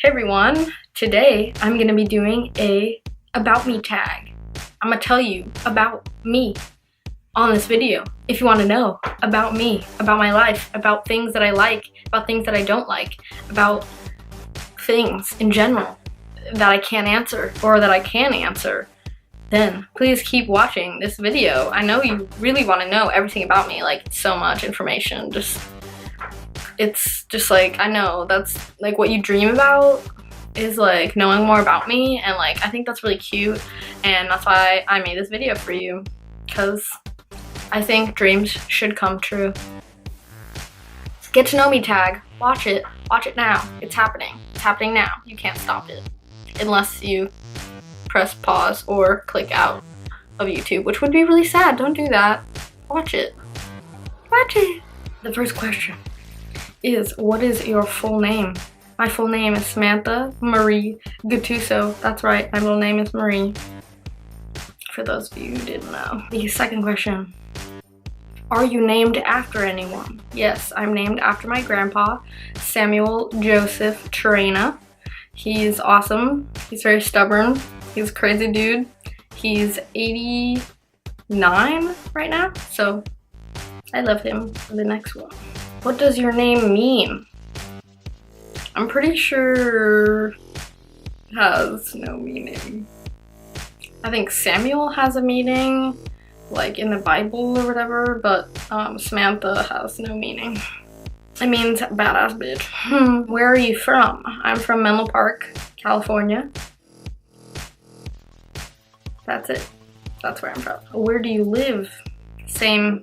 Hey everyone, today I'm gonna be doing a about me tag. I'm gonna tell you about me on this video. If you wanna know about me, about my life, about things that I like, about things that I don't like, about things in general that I can't answer or that I can answer, then please keep watching this video. I know you really wanna know everything about me, like so much information. It's just like, I know that's like what you dream about is like knowing more about me, and like I think that's really cute, and that's why I made this video for you, because I think dreams should come true. Get to know me tag, watch it now. It's happening now. You can't stop it unless you press pause or click out of YouTube, which would be really sad. Don't do that. Watch it. The first question is, what is your full name? My full name is Samantha Marie Gattuso. That's right, my middle name is Marie, for those of you who didn't know. The second question, are you named after anyone? Yes, I'm named after my grandpa, Samuel Joseph Terena. He's awesome. He's very stubborn. He's a crazy dude. He's 89 right now, so I love him. The next one. What does your name mean? I'm pretty sure it has no meaning. I think Samuel has a meaning, like in the Bible or whatever, but Samantha has no meaning. It means badass bitch. Where are you from? I'm from Menlo Park, California. That's it. That's where I'm from. Where do you live? Same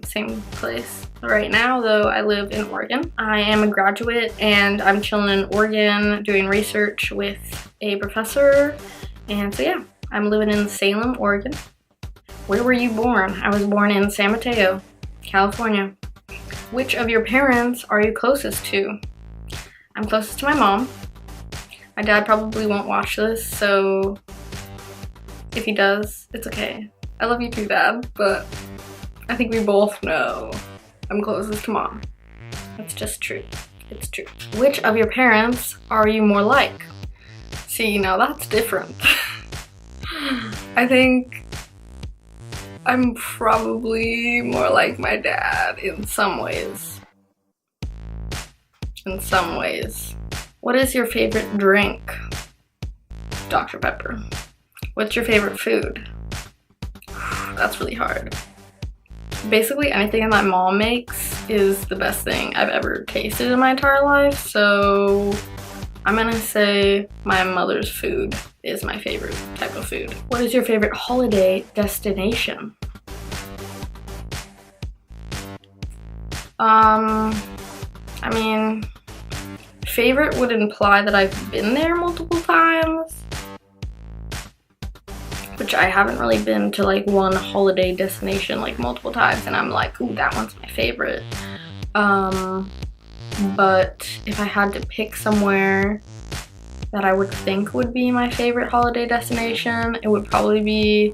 place. Right now though, I live in Oregon. I am a graduate and I'm chilling in Oregon doing research with a professor, and so yeah, I'm living in Salem, Oregon. Where were you born? I was born in San Mateo, California. Which of your parents are you closest to? I'm closest to my mom. My dad probably won't watch this, so if he does, it's okay. I love you too, Dad, but I think we both know I'm closest to Mom. That's just true. It's true. Which of your parents are you more like? See, now that's different. I think I'm probably more like my dad in some ways. What is your favorite drink? Dr. Pepper. What's your favorite food? That's really hard. Basically anything that my mom makes is the best thing I've ever tasted in my entire life, so I'm gonna say my mother's food is my favorite type of food. What is your favorite holiday destination? I mean, favorite would imply that I've been there multiple times, which I haven't really been to like one holiday destination like multiple times and I'm like, ooh, that one's my favorite. But if I had to pick somewhere that I would think would be my favorite holiday destination, it would probably be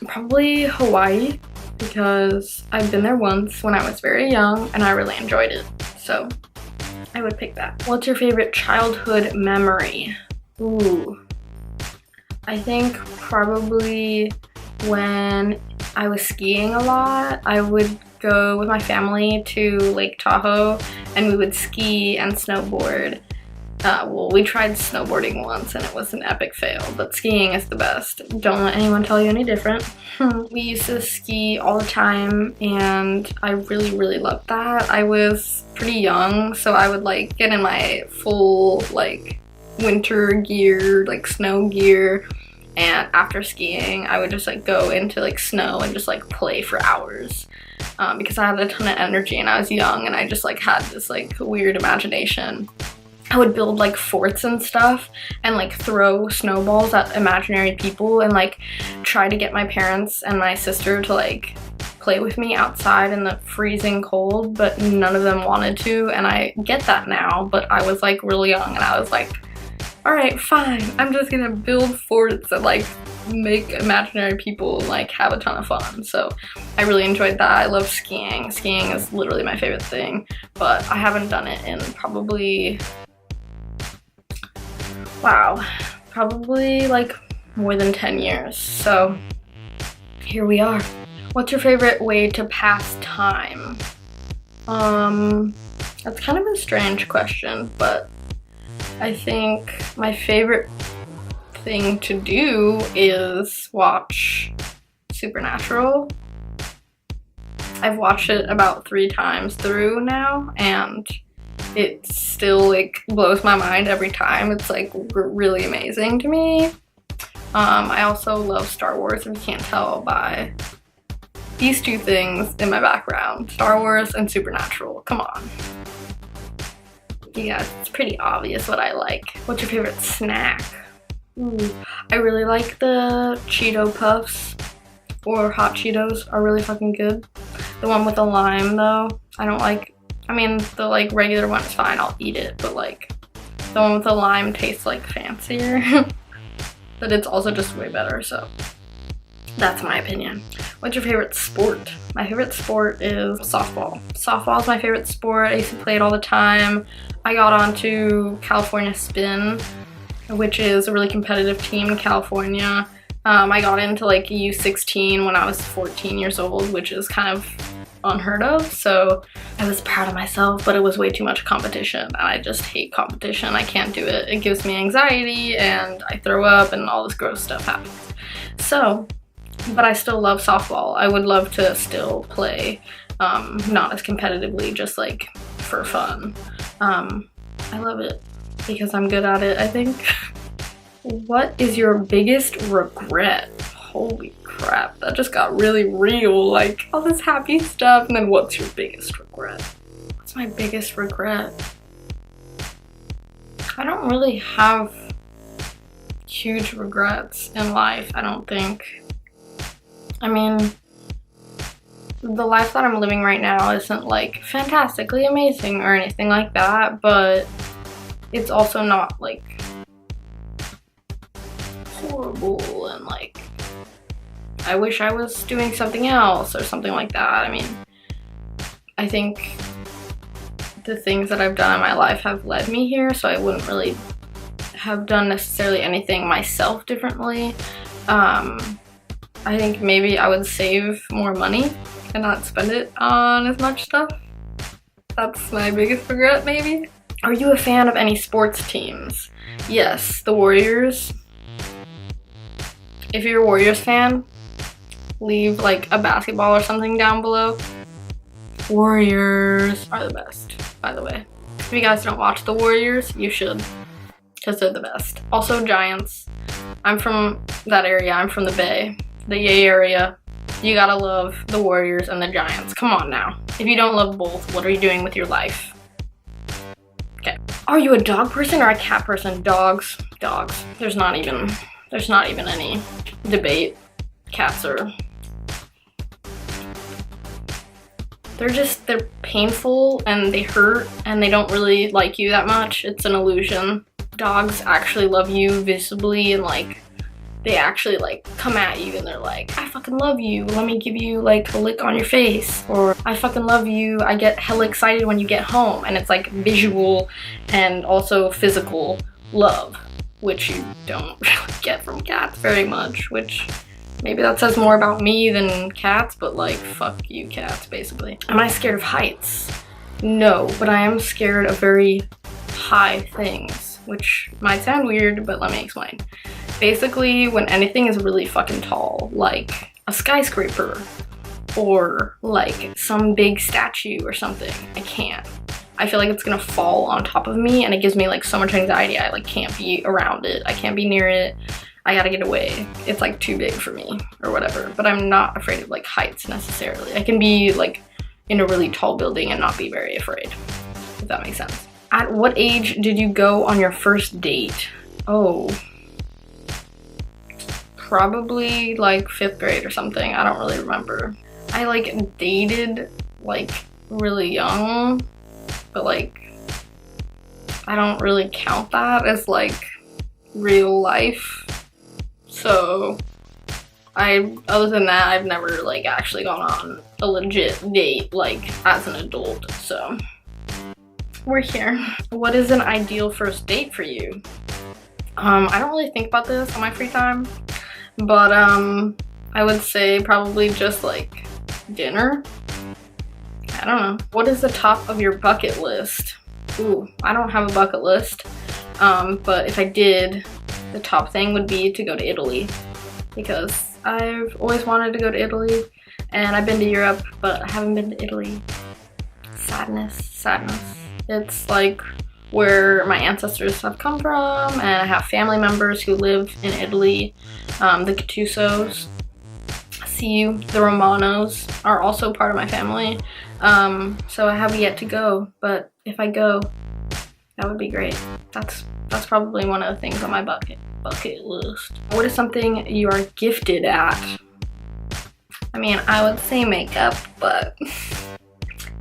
Hawaii, because I've been there once when I was very young and I really enjoyed it, so I would pick that. What's your favorite childhood memory? Ooh, I think probably when I was skiing a lot. I would go with my family to Lake Tahoe and we would ski and snowboard. Well, we tried snowboarding once and it was an epic fail, but skiing is the best. Don't let anyone tell you any different. We used to ski all the time and I really loved that. I was pretty young, so I would like get in my full like winter gear, like snow gear, and after skiing I would just like go into like snow and just like play for hours, because I had a ton of energy and I was young and I just like had this like weird imagination. I would build like forts and stuff and like throw snowballs at imaginary people and like try to get my parents and my sister to like play with me outside in the freezing cold, but none of them wanted to, and I get that now, but I was like really young and I was like, all right, fine, I'm just gonna build forts and like make imaginary people like have a ton of fun. So I really enjoyed that. I love skiing. Skiing is literally my favorite thing, but I haven't done it in probably, wow, probably like more than 10 years. So here we are. What's your favorite way to pass time? That's kind of a strange question, but I think my favorite thing to do is watch Supernatural. I've watched it about 3 times through now, and it still like blows my mind every time. It's like really amazing to me. I also love Star Wars, if you can't tell by these 2 things in my background. Star Wars and Supernatural, come on. Yeah, it's pretty obvious what I like. What's your favorite snack? Ooh, I really like the Cheeto Puffs, or Hot Cheetos are really fucking good. The one with the lime though, I don't like, I mean the like regular one is fine, I'll eat it, but like the one with the lime tastes like fancier. But it's also just way better, so that's my opinion. What's your favorite sport? My favorite sport is softball. Softball is my favorite sport. I used to play it all the time. I got onto California Spin, which is a really competitive team in California. I got into like U16 when I was 14 years old, which is kind of unheard of. So I was proud of myself, but it was way too much competition. And I just hate competition. I can't do it. It gives me anxiety and I throw up and all this gross stuff happens. So, but I still love softball. I would love to still play, not as competitively, just like for fun. I love it because I'm good at it, I think. What is your biggest regret? Holy crap, that just got really real, like all this happy stuff, and then what's your biggest regret? What's my biggest regret? I don't really have huge regrets in life, I don't think. I mean, the life that I'm living right now isn't like fantastically amazing or anything like that, but it's also not like horrible and like I wish I was doing something else or something like that. I mean, I think the things that I've done in my life have led me here, so I wouldn't really have done necessarily anything myself differently. I think maybe I would save more money and not spend it on as much stuff. That's my biggest regret, maybe. Are you a fan of any sports teams? Yes, the Warriors. If you're a Warriors fan, leave like a basketball or something down below. Warriors are the best, by the way. If you guys don't watch the Warriors, you should, because they're the best. Also Giants. I'm from that area. I'm from the Bay, the Yay area. You gotta love the Warriors and the Giants. Come on now. If you don't love both, what are you doing with your life? Okay. Are you a dog person or a cat person? Dogs. Dogs. There's not even any debate. Cats are, they're painful and they hurt and they don't really like you that much. It's an illusion. Dogs actually love you visibly and like they actually like come at you and they're like, I fucking love you, let me give you like a lick on your face, or I fucking love you, I get hella excited when you get home. And it's like visual and also physical love, which you don't really get from cats very much, which maybe that says more about me than cats, but like, fuck you cats, basically. Am I scared of heights? No, but I am scared of very high things, which might sound weird, but let me explain. Basically, when anything is really fucking tall, like a skyscraper, or like some big statue or something, I can't. I feel like it's gonna fall on top of me and it gives me like so much anxiety. I like can't be around it. I can't be near it. I gotta get away. It's like too big for me or whatever. But I'm not afraid of like heights necessarily. I can be like in a really tall building and not be very afraid, if that makes sense. At what age did you go on your first date? Oh, probably like 5th grade or something. I don't really remember. I like dated like really young, but like I don't really count that as like real life. So Other than that, I've never like actually gone on a legit date like as an adult, so we're here. What is an ideal first date for you? I don't really think about this on my free time, but I would say probably just like dinner. I don't know. What is the top of your bucket list? Ooh, I don't have a bucket list, but if I did, the top thing would be to go to Italy, because I've always wanted to go to Italy, and I've been to Europe, but I haven't been to Italy. Sadness. It's like where my ancestors have come from, and I have family members who live in Italy. The Gattusos, the Romanos are also part of my family. So I have yet to go, but if I go, that would be great. That's probably one of the things on my bucket list. What is something you are gifted at? I mean, I would say makeup, but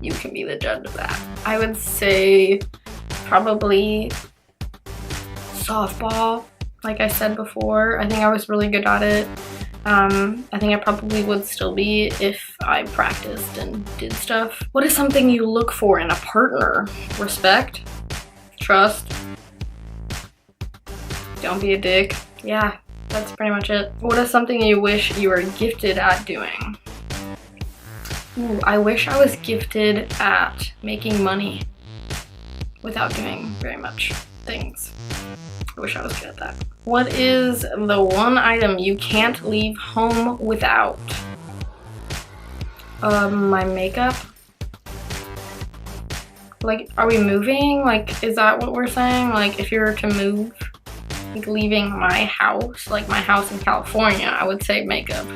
you can be the judge of that. I would say probably softball. Like I said before, I think I was really good at it. I think I probably would still be if I practiced and did stuff. What is something you look for in a partner? Respect, trust, don't be a dick. Yeah, that's pretty much it. What is something you wish you were gifted at doing? Ooh, I wish I was gifted at making money without doing very much things. I wish I was good at that. What is the one item you can't leave home without? My makeup. Like, are we moving? Like, is that what we're saying? Like, if you were to move, like leaving my house, like my house in California, I would say makeup.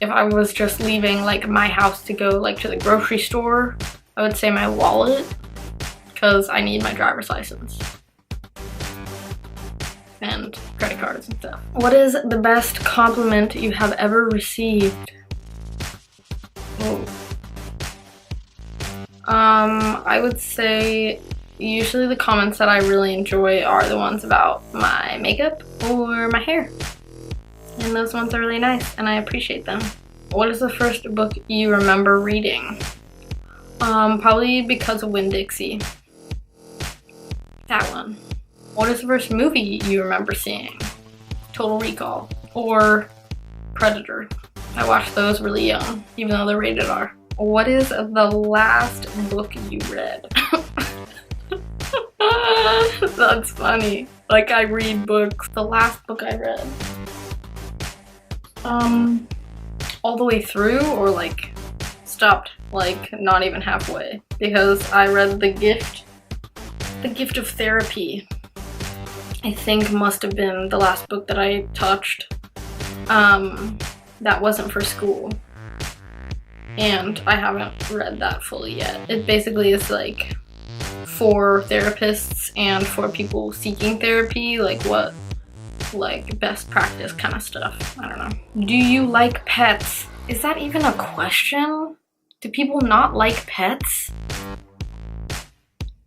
If I was just leaving like my house to go like to the grocery store, I would say my wallet, because I need my driver's license and credit cards and stuff. What is the best compliment you have ever received? Oh. I would say usually the comments that I really enjoy are the ones about my makeup or my hair. And those ones are really nice and I appreciate them. What is the first book you remember reading? Probably Because of Winn-Dixie. That one. What is the first movie you remember seeing? Total Recall or Predator. I watched those really young, even though they're rated R. What is the last book you read? That's funny. Like, I read books. The last book I read. All the way through, or like stopped, like not even halfway, because I read The Gift of Therapy. I think must have been the last book that I touched. That wasn't for school. And I haven't read that fully yet. It basically is like for therapists and for people seeking therapy, like what, like best practice kind of stuff. I don't know. Do you like pets? Is that even a question? Do people not like pets?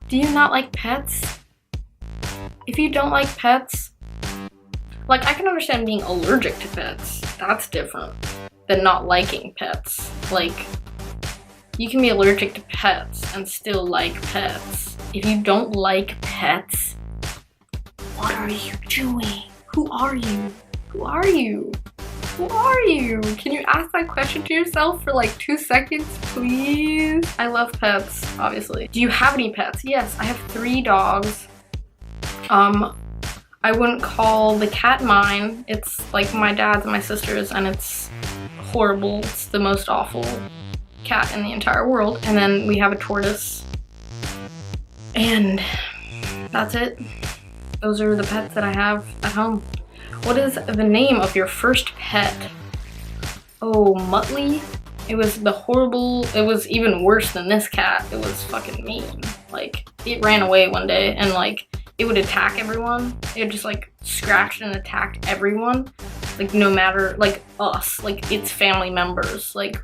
Do you not like pets? If you don't like pets, like I can understand being allergic to pets. That's different than not liking pets. Like, you can be allergic to pets and still like pets. If you don't like pets, what are you doing? Who are you? Who are you? Who are you? Can you ask that question to yourself for like 2 seconds, please? I love pets, obviously. Do you have any pets? Yes, I have 3 dogs. I wouldn't call the cat mine. It's like my dad's and my sister's, and it's horrible. It's the most awful cat in the entire world. And then we have a tortoise. And that's it. Those are the pets that I have at home. What is the name of your first pet? Oh, Muttley. It was it was even worse than this cat. It was fucking mean. Like, it ran away one day and like, it would attack everyone. It would just like scratch and attack everyone. Like, no matter, like us, like its family members. Like,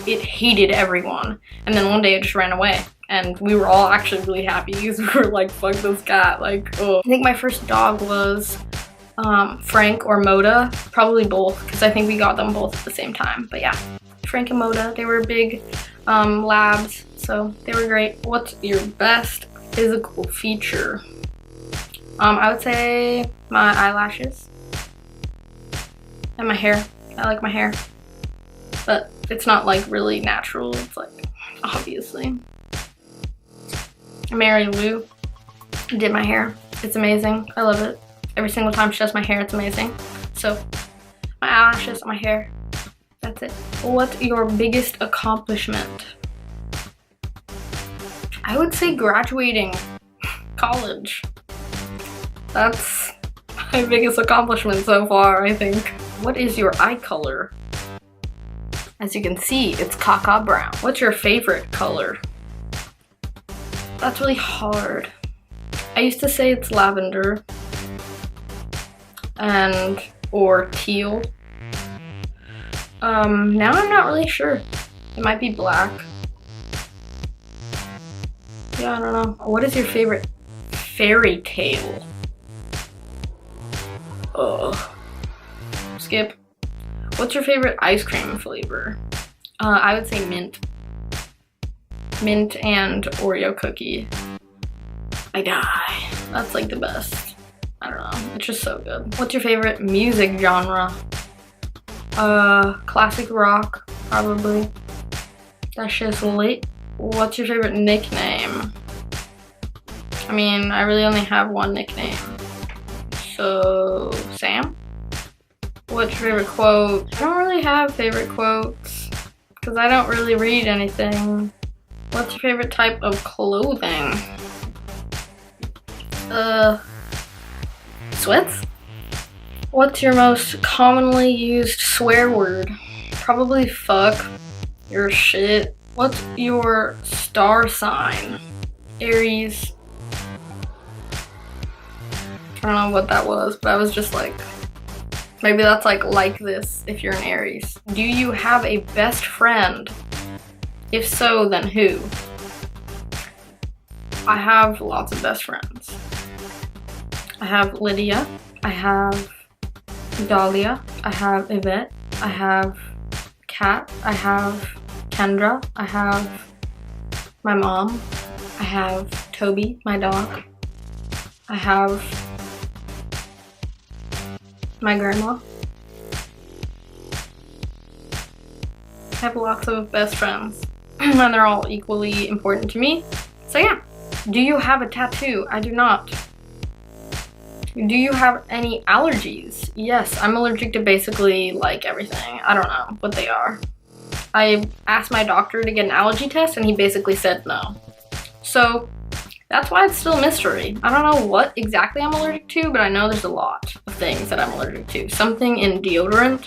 it hated everyone. And then one day it just ran away. And we were all actually really happy because we were like, fuck this cat. Like, oh. I think my first dog was Frank or Moda, probably both, because I think we got them both at the same time. But yeah, Frank and Moda, they were big labs, so they were great. What's your best physical feature? I would say my eyelashes and my hair. I like my hair, but it's not like really natural. It's like, obviously. Mary Lou did my hair. It's amazing. I love it. Every single time she does my hair, it's amazing. So my eyelashes, my hair, that's it. What's your biggest accomplishment? I would say graduating college. That's my biggest accomplishment so far, I think. What is your eye color? As you can see, it's caca brown. What's your favorite color? That's really hard. I used to say it's lavender and or teal. Now I'm not really sure. It might be black. Yeah, I don't know. What is your favorite fairy tale? Skip. What's your favorite ice cream flavor? I would say mint. Mint and Oreo cookie. I die. That's like the best. I don't know. It's just so good. What's your favorite music genre? Classic rock, probably. That's just lit. What's your favorite nickname? I mean, I really only have one nickname. So, Sam? What's your favorite quote? I don't really have favorite quotes because I don't really read anything. What's your favorite type of clothing? Sweats? What's your most commonly used swear word? Probably fuck. Your shit. What's your star sign? Aries. I don't know what that was, but I was just like, maybe that's like this if you're an Aries. Do you have a best friend? If so, then who? I have lots of best friends. I have Lydia, I have Dahlia, I have Yvette, I have Kat, I have Kendra, I have my mom, I have Toby, my dog, I have my grandma. I have lots of best friends and they're all equally important to me. So yeah. Do you have a tattoo? I do not. Do you have any allergies? Yes, I'm allergic to basically like everything. I don't know what they are. I asked my doctor to get an allergy test and he basically said no. So that's why it's still a mystery. I don't know what exactly I'm allergic to, but I know there's a lot of things that I'm allergic to. Something in deodorant,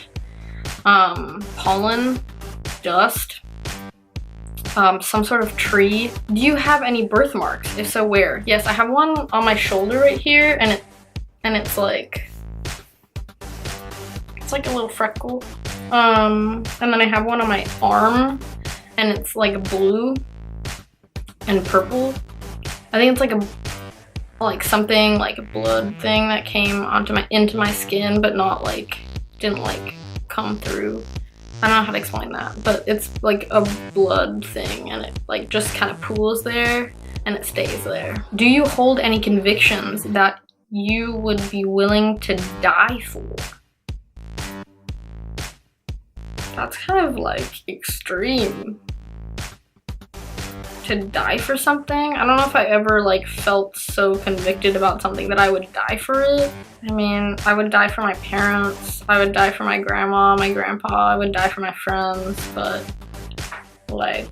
pollen, dust, some sort of tree. Do you have any birthmarks? If so, where? Yes, I have one on my shoulder right here, and it's like a little freckle. And then I have one on my arm, and it's like blue and purple. I think it's like something like a blood thing that came into my skin, but not like didn't like come through. I don't know how to explain that, but it's like a blood thing and it like just kind of pools there and it stays there. Do you hold any convictions that you would be willing to die for? That's kind of like extreme. To die for something? I don't know if I ever like felt so convicted about something that I would die for it. I mean, I would die for my parents, I would die for my grandma, my grandpa, I would die for my friends, but like,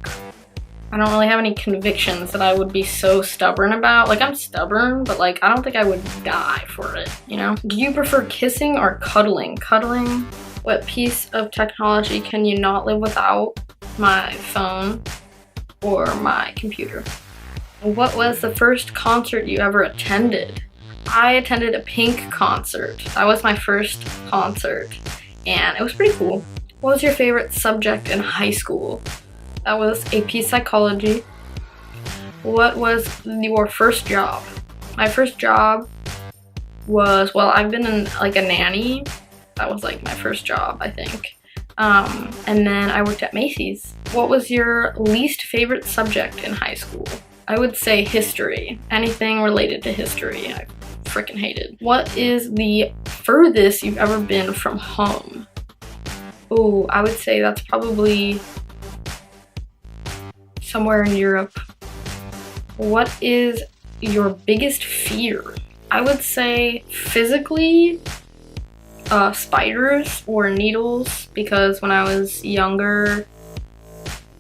I don't really have any convictions that I would be so stubborn about. Like, I'm stubborn, but like, I don't think I would die for it, you know? Do you prefer kissing or cuddling? Cuddling? What piece of technology can you not live without? My phone or my computer. What was the first concert you ever attended? I attended a Pink concert. That was my first concert and it was pretty cool. What was your favorite subject in high school? That was AP Psychology. What was your first job? My first job was, well, I've been in like a nanny. That was like my first job, I think. And then I worked at Macy's. What was your least favorite subject in high school? I would say history. Anything related to history, I freaking hated. What is the furthest you've ever been from home? Oh, I would say that's probably somewhere in Europe. What is your biggest fear? I would say physically, spiders or needles, because when I was younger,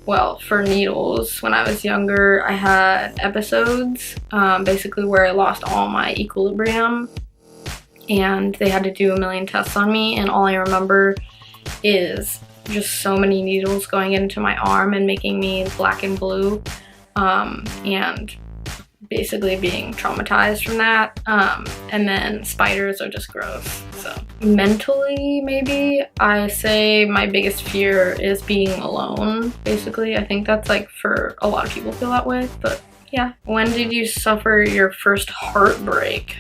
well, for needles, when I was younger, I had episodes, basically where I lost all my equilibrium, and they had to do a million tests on me, and all I remember is just so many needles going into my arm and making me black and blue, and basically being traumatized from that. And then spiders are just gross. So mentally, maybe I say my biggest fear is being alone. Basically, I think that's like for a lot of people feel that way, but yeah. When did you suffer your first heartbreak?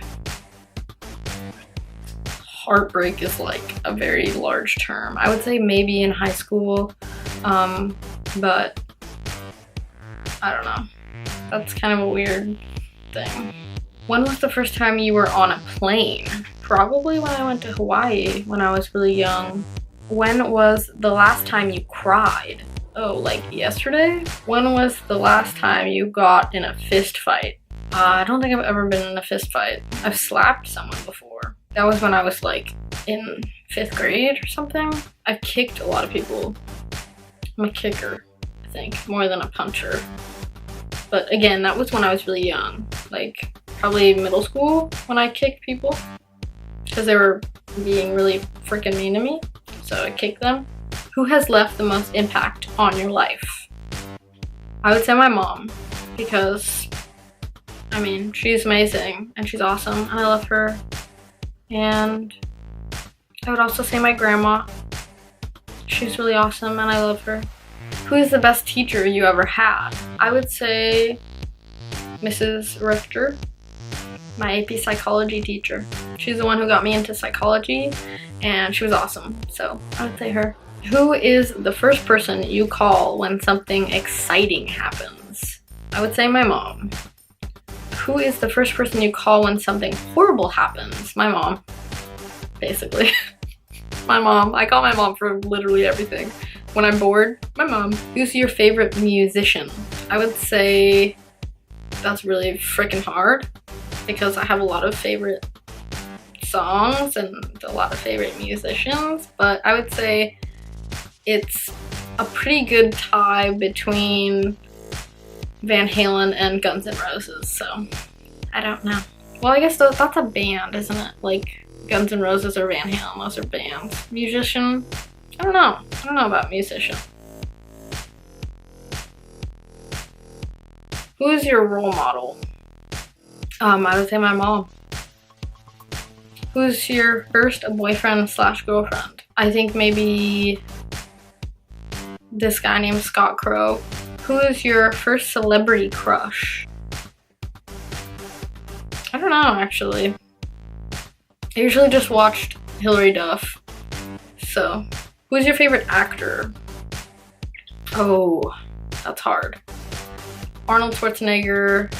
Heartbreak is like a very large term. I would say maybe in high school, but I don't know. That's kind of a weird thing. When was the first time you were on a plane? Probably when I went to Hawaii when I was really young. When was the last time you cried? Oh, like yesterday? When was the last time you got in a fist fight? I don't think I've ever been in a fist fight. I've slapped someone before. That was when I was like in 5th grade or something. I've kicked a lot of people. I'm a kicker, I think, more than a puncher. But again, that was when I was really young, like probably middle school when I kicked people because they were being really freaking mean to me, so I kicked them. Who has left the most impact on your life? I would say my mom, because I mean, she's amazing and she's awesome and I love her. And I would also say my grandma. She's really awesome and I love her. Who is the best teacher you ever had? I would say Mrs. Richter, my AP psychology teacher. She's the one who got me into psychology and she was awesome, so I would say her. Who is the first person you call when something exciting happens? I would say my mom. Who is the first person you call when something horrible happens? My mom, basically. My mom. I call my mom for literally everything. When I'm bored, my mom. Who's your favorite musician? I would say that's really freaking hard because I have a lot of favorite songs and a lot of favorite musicians, but I would say it's a pretty good tie between Van Halen and Guns N' Roses, so I don't know. Well, I guess that's a band, isn't it? Like Guns N' Roses or Van Halen, those are bands. Musician? I don't know. I don't know about musician. Who is your role model? I would say my mom. Who's your first boyfriend / girlfriend? I think maybe this guy named Scott Crow. Who is your first celebrity crush? I don't know, actually. I usually just watched Hilary Duff. So, who's your favorite actor? Oh, that's hard. Arnold Schwarzenegger,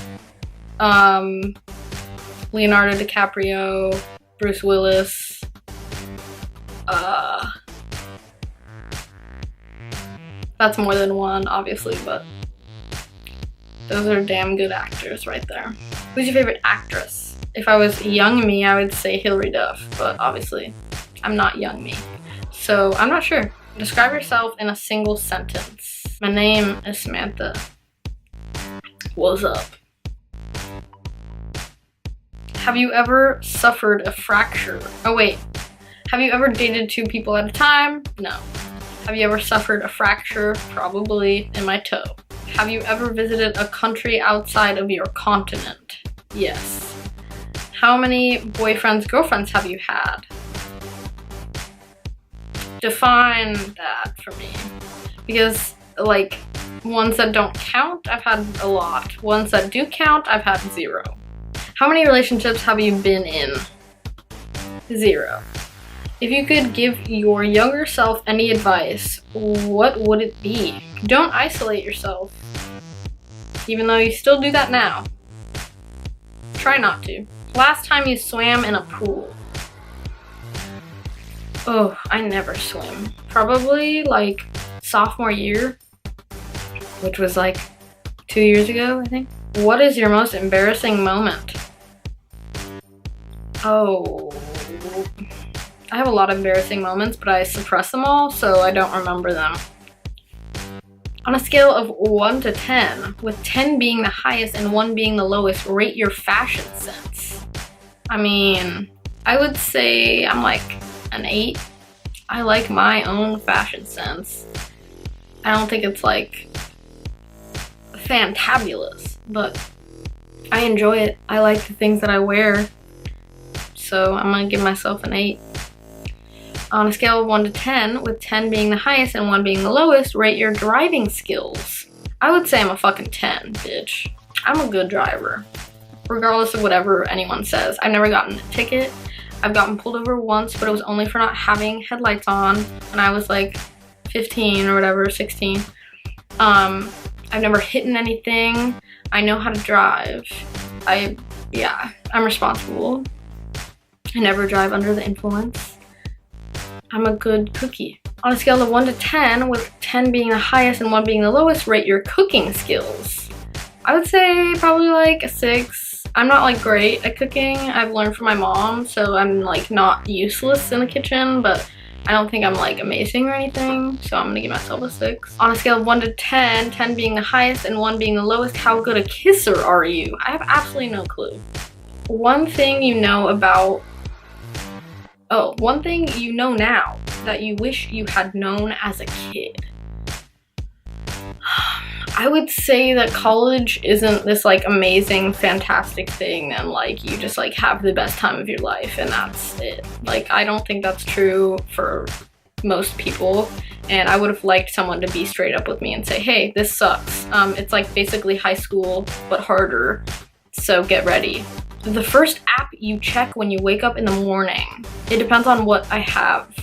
Leonardo DiCaprio, Bruce Willis, that's more than one, obviously, but those are damn good actors right there. Who's your favorite actress? If I was young me, I would say Hilary Duff, but obviously I'm not young me. So I'm not sure. Describe yourself in a single sentence. My name is Samantha. What's up? Have you ever suffered a fracture? Oh wait, have you ever dated 2 people at a time? No. Have you ever suffered a fracture? Probably in my toe. Have you ever visited a country outside of your continent? Yes. How many boyfriends, girlfriends have you had? Define that for me. Because, like, ones that don't count, I've had a lot. Ones that do count, I've had 0. How many relationships have you been in? 0. If you could give your younger self any advice, what would it be? Don't isolate yourself. Even though you still do that now. Try not to. Last time you swam in a pool. Oh, I never swim. Probably like sophomore year, which was like 2 years ago, I think. What is your most embarrassing moment? Oh, I have a lot of embarrassing moments, but I suppress them all, so I don't remember them. On a scale of 1 to 10, with 10 being the highest and 1 being the lowest, rate your fashion sense. I mean, I would say I'm like an 8. I like my own fashion sense. I don't think it's like fantabulous, but I enjoy it. I like the things that I wear, so I'm gonna give myself an 8. On a scale of 1 to 10, with 10 being the highest and 1 being the lowest, rate your driving skills. I would say I'm a fucking 10, bitch. I'm a good driver, regardless of whatever anyone says. I've never gotten a ticket. I've gotten pulled over once, but it was only for not having headlights on when I was like 15 or whatever, 16. I've never hit anything. I know how to drive. I'm responsible. I never drive under the influence. I'm a good cookie. On a scale of 1 to 10, with 10 being the highest and 1 being the lowest, rate your cooking skills. I would say probably like a 6. I'm not like great at cooking. I've learned from my mom, so I'm like not useless in the kitchen, but I don't think I'm like amazing or anything, so I'm gonna give myself a 6. On a scale of 1 to 10, 10 being the highest and 1 being the lowest, how good a kisser are you? I have absolutely no clue. One thing you know now that you wish you had known as a kid. I would say that college isn't this like amazing, fantastic thing and like you just like have the best time of your life and that's it. Like, I don't think that's true for most people, and I would have liked someone to be straight up with me and say, hey, this sucks. It's like basically high school but harder, so get ready. The first app you check when you wake up in the morning. It depends on what I have.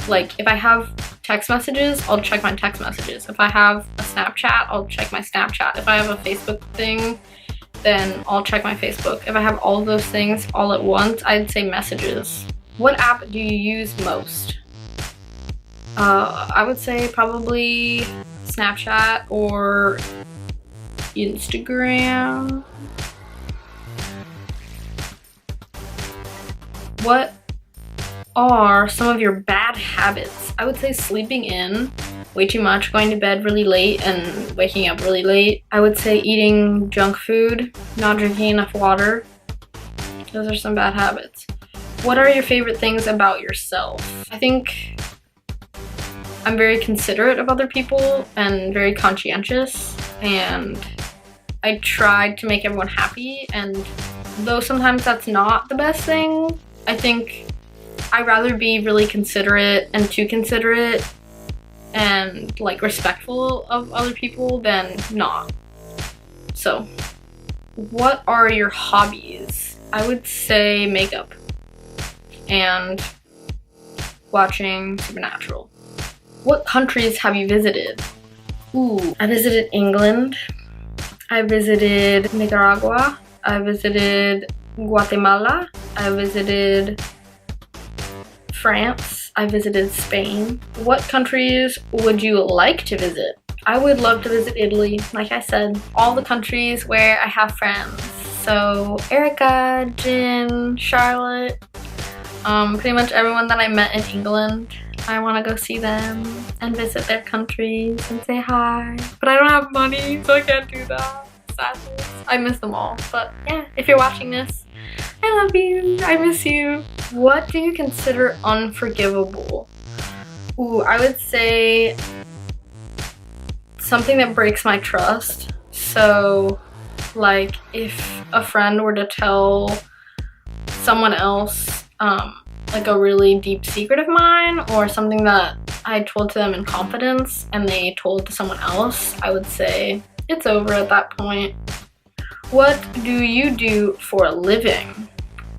Like, if I have text messages, I'll check my text messages. If I have a Snapchat, I'll check my Snapchat. If I have a Facebook thing, then I'll check my Facebook. If I have all of those things all at once, I'd say messages. What app do you use most? I would say probably Snapchat or Instagram. What are some of your bad habits? I would say sleeping in way too much, going to bed really late and waking up really late. I would say eating junk food, not drinking enough water. Those are some bad habits. What are your favorite things about yourself? I think I'm very considerate of other people and very conscientious, and I try to make everyone happy, and though sometimes that's not the best thing, I think I'd rather be really considerate and too considerate and like respectful of other people than not. So, what are your hobbies? I would say makeup and watching Supernatural. What countries have you visited? Ooh, I visited England. I visited Nicaragua. I visited Guatemala. I visited France. I visited Spain. What countries would you like to visit? I would love to visit Italy. Like I said, all the countries where I have friends. So Erica, Jin, Charlotte, pretty much everyone that I met in England. I want to go see them and visit their countries and say hi. But I don't have money, so I can't do that. Sadness. I miss them all. But yeah, if you're watching this, I love you. I miss you. What do you consider unforgivable? Ooh, I would say something that breaks my trust. So, like, if a friend were to tell someone else, like a really deep secret of mine, or something that I told to them in confidence and they told to someone else, I would say it's over at that point. What do you do for a living?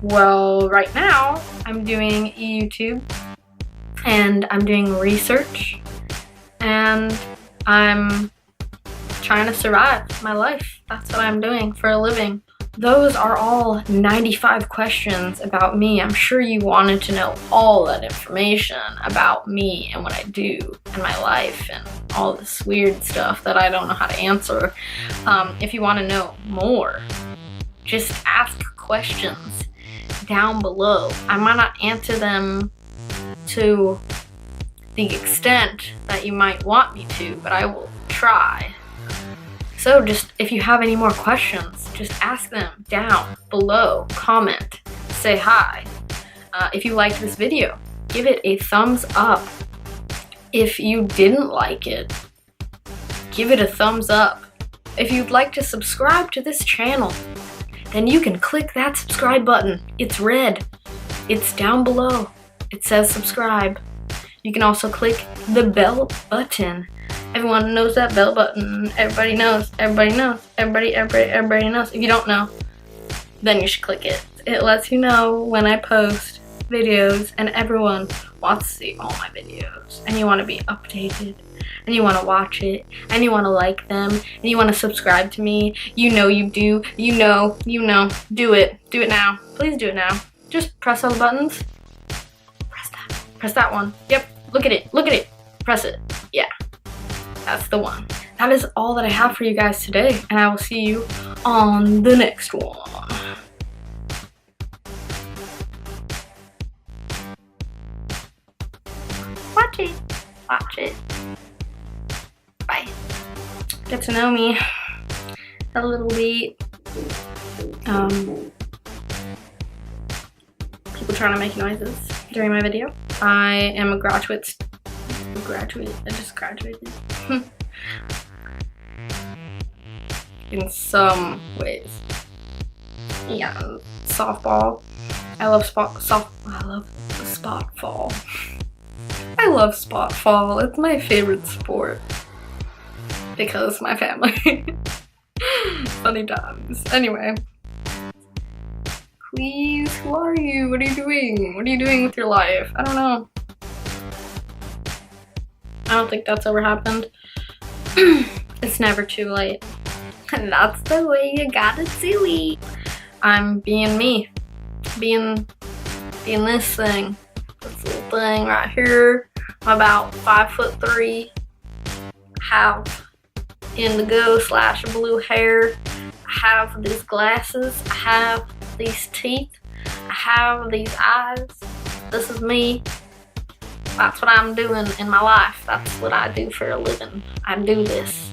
Well, right now I'm doing YouTube and I'm doing research and I'm trying to survive my life. That's what I'm doing for a living. Those are all 95 questions about me. I'm sure you wanted to know all that information about me and what I do in my life and all this weird stuff that I don't know how to answer. If you want to know more, just ask questions down below. I might not answer them to the extent that you might want me to, but I will try. So just, if you have any more questions, just ask them down below, comment, say hi. If you liked this video, give it a thumbs up. If you didn't like it, give it a thumbs up. If you'd like to subscribe to this channel, then you can click that subscribe button. It's red. It's down below. It says subscribe. You can also click the bell button. Everyone knows that bell button. Everybody knows. Everybody knows. Everybody knows. If you don't know, then you should click it. It lets you know when I post videos, and everyone wants to see all my videos. And you want to be updated. And you want to watch it, and you want to like them, and you want to subscribe to me. You know you do. You know. Do it. Do it now. Please do it now. Just press all the buttons. Press that. Press that one. Yep. Look at it. Look at it. Press it. Yeah. That's the one. That is all that I have for you guys today, and I will see you on the next one. Watch it. Watch it. Bye. Get to know me a little bit. People trying to make noises during my video. I am a graduate. I just graduated. In some ways. Yeah, softball. I love spot fall. I love spot fall. It's my favorite sport. Because my family. Funny times. Anyway. Please, who are you? What are you doing? What are you doing with your life? I don't know. I don't think that's ever happened. It's never too late. And that's the way you gotta do it. I'm being me. Being this thing. This little thing right here. I'm about 5'3". Have indigo / blue hair. I have these glasses. I have these teeth. I have these eyes. This is me. That's what I'm doing in my life. That's what I do for a living. I do this.